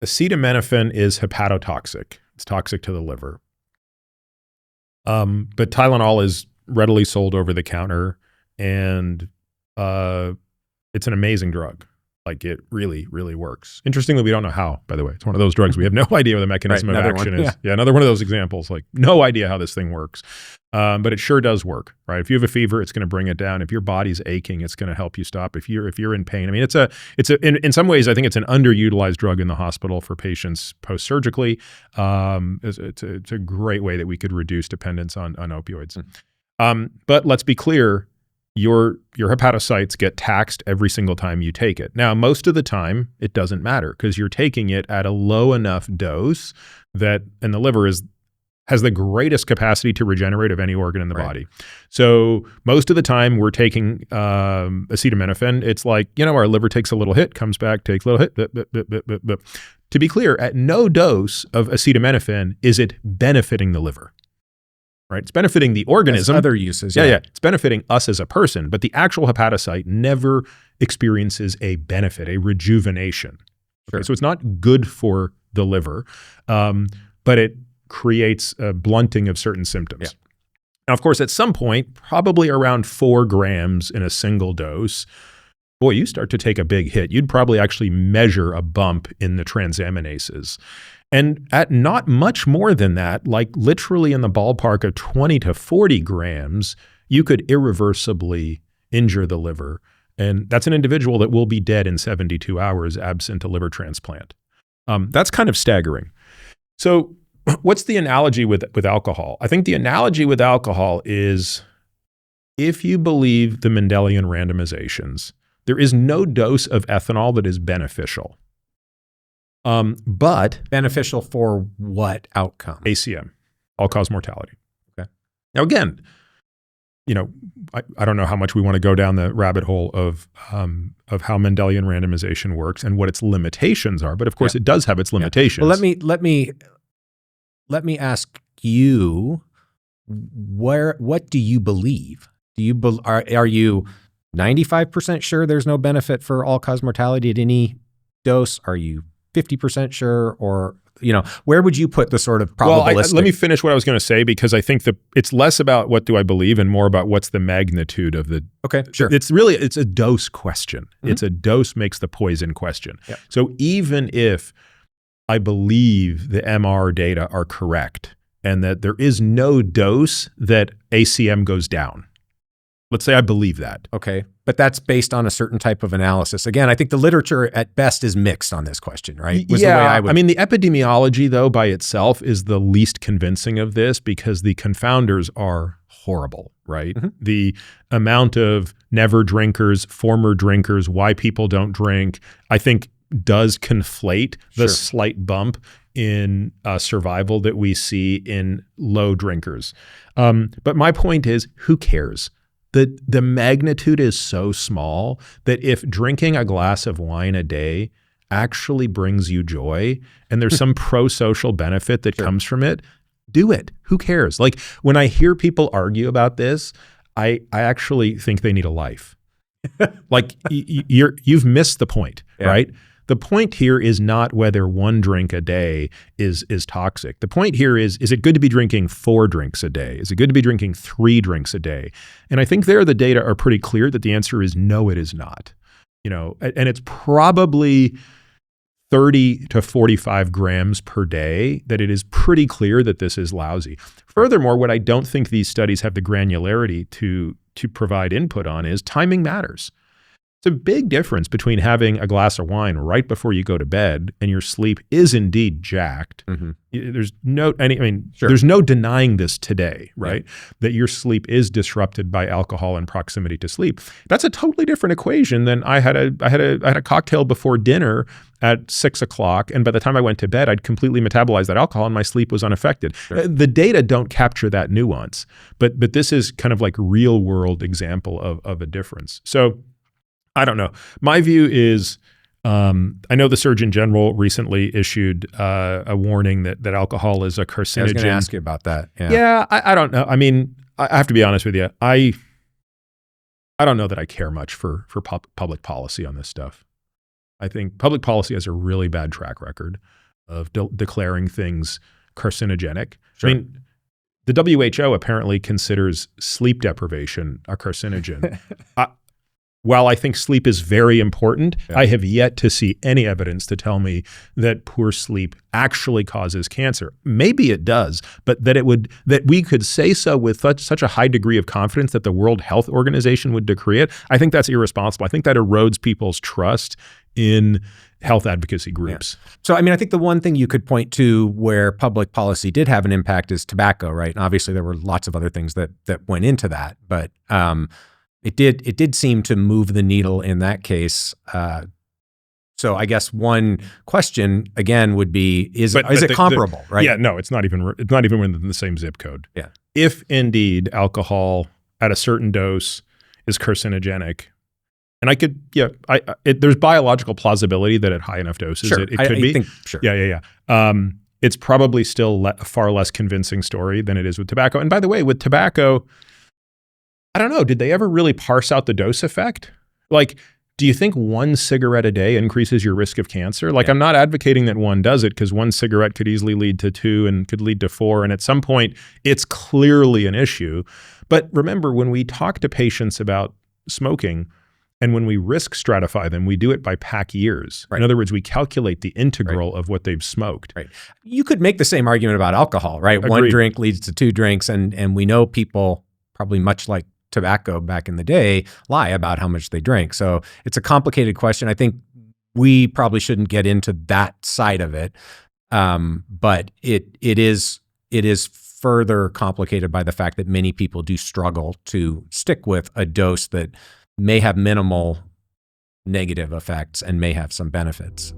acetaminophen is hepatotoxic. It's toxic to the liver. But Tylenol is readily sold over the counter, and it's an amazing drug. Like, it really, really works. Interestingly, we don't know how, by the way. It's one of those drugs we have no idea what the mechanism of action is. Yeah, another one of those examples, like no idea how this thing works. But it sure does work, right? If you have a fever, it's going to bring it down. If your body's aching, it's going to help you stop. If you're in pain, I mean, in some ways, I think it's an underutilized drug in the hospital for patients post-surgically. It's a great way that we could reduce dependence on opioids. But let's be clear, your hepatocytes get taxed every single time you take it. Now, most of the time, it doesn't matter because you're taking it at a low enough dose that, and the liver has the greatest capacity to regenerate of any organ in the body. So most of the time we're taking acetaminophen. It's like, our liver takes a little hit, comes back, takes a little hit. To be clear, at no dose of acetaminophen is it benefiting the liver. Right? It's benefiting the organism. As other uses. Yeah. It's benefiting us as a person, but the actual hepatocyte never experiences a benefit, a rejuvenation. Sure. Okay, so it's not good for the liver, but it creates a blunting of certain symptoms. Yeah. Now, of course, at some point, probably around 4 grams in a single dose, boy, you start to take a big hit. You'd probably actually measure a bump in the transaminases. And at not much more than that, like literally in the ballpark of 20 to 40 grams, you could irreversibly injure the liver. And that's an individual that will be dead in 72 hours absent a liver transplant. That's kind of staggering. So what's the analogy with alcohol? I think the analogy with alcohol is, if you believe the Mendelian randomizations, there is no dose of ethanol that is beneficial. But beneficial for what outcome? ACM, all-cause mortality. Okay. Now again, I don't know how much we want to go down the rabbit hole of how Mendelian randomization works and what its limitations are, but of course it does have its limitations. Well, let me ask you, what do you believe? Are you 95% sure there's no benefit for all-cause mortality at any dose? Are you 50% sure, or where would you put the sort of probabilistic? Well, let me finish what I was going to say, because I think it's less about what do I believe and more about what's the magnitude of the. Okay, sure. It's a dose question. It's a dose makes the poison question. Yep. So even if I believe the MR data are correct and that there is no dose that ACM goes down, let's say I believe that. Okay. But that's based on a certain type of analysis. Again, I think the literature at best is mixed on this question, right? The way I mean, the epidemiology, though, by itself is the least convincing of this, because the confounders are horrible, right? The amount of never drinkers, former drinkers, why people don't drink, I think does conflate the slight bump in survival that we see in low drinkers. But my point is, who cares? The magnitude is so small that if drinking a glass of wine a day actually brings you joy and there's some pro-social benefit that comes from it, do it. Who cares? Like, when I hear people argue about this, I actually think they need a life. Like, you've missed the point, right? The point here is not whether 1 drink a day is toxic. The point here is it good to be drinking 4 drinks a day? Is it good to be drinking 3 drinks a day? And I think the data are pretty clear that the answer is no, it is not. And it's probably 30 to 45 grams per day that it is pretty clear that this is lousy. Furthermore, what I don't think these studies have the granularity to provide input on is timing matters. It's a big difference between having a glass of wine right before you go to bed and your sleep is indeed jacked. There's there's no denying this today, right? That your sleep is disrupted by alcohol and proximity to sleep. That's a totally different equation than I had a cocktail before dinner at 6 o'clock, and by the time I went to bed, I'd completely metabolized that alcohol and my sleep was unaffected. The data don't capture that nuance, but this is kind of like real world example of a difference. So I don't know. My view is, I know the Surgeon General recently issued a warning that alcohol is a carcinogen. I was going to ask you about that. Yeah, I don't know. I mean, I have to be honest with you. I don't know that I care much for public policy on this stuff. I think public policy has a really bad track record of declaring things carcinogenic. Sure. I mean, the WHO apparently considers sleep deprivation a carcinogen. While I think sleep is very important, I have yet to see any evidence to tell me that poor sleep actually causes cancer. Maybe it does, but that we could say so with such a high degree of confidence that the World Health Organization would decree it, I think that's irresponsible. I think that erodes people's trust in health advocacy groups. Yeah. So, I mean, I think the one thing you could point to where public policy did have an impact is tobacco, right? And obviously there were lots of other things that went into that, but it did seem to move the needle in that case. So I guess one question again would be: is it comparable? Right? Yeah, no, it's not even within the same zip code. Yeah. If indeed alcohol at a certain dose is carcinogenic, and there's biological plausibility that at high enough doses sure. it could be. Think, sure. Yeah. It's probably still a far less convincing story than it is with tobacco. And by the way, with tobacco, I don't know, did they ever really parse out the dose effect? Like, do you think one cigarette a day increases your risk of cancer? Like, I'm not advocating that one does it, because one cigarette could easily lead to 2 and could lead to 4. And at some point, it's clearly an issue. But remember, when we talk to patients about smoking, and when we risk stratify them, we do it by pack years. Right. In other words, we calculate the integral of what they've smoked. Right. You could make the same argument about alcohol, right? Agreed. 1 drink leads to 2 drinks. And we know people, probably much like tobacco back in the day, lie about how much they drink. So it's a complicated question. I think we probably shouldn't get into that side of it. But it is further complicated by the fact that many people do struggle to stick with a dose that may have minimal negative effects and may have some benefits.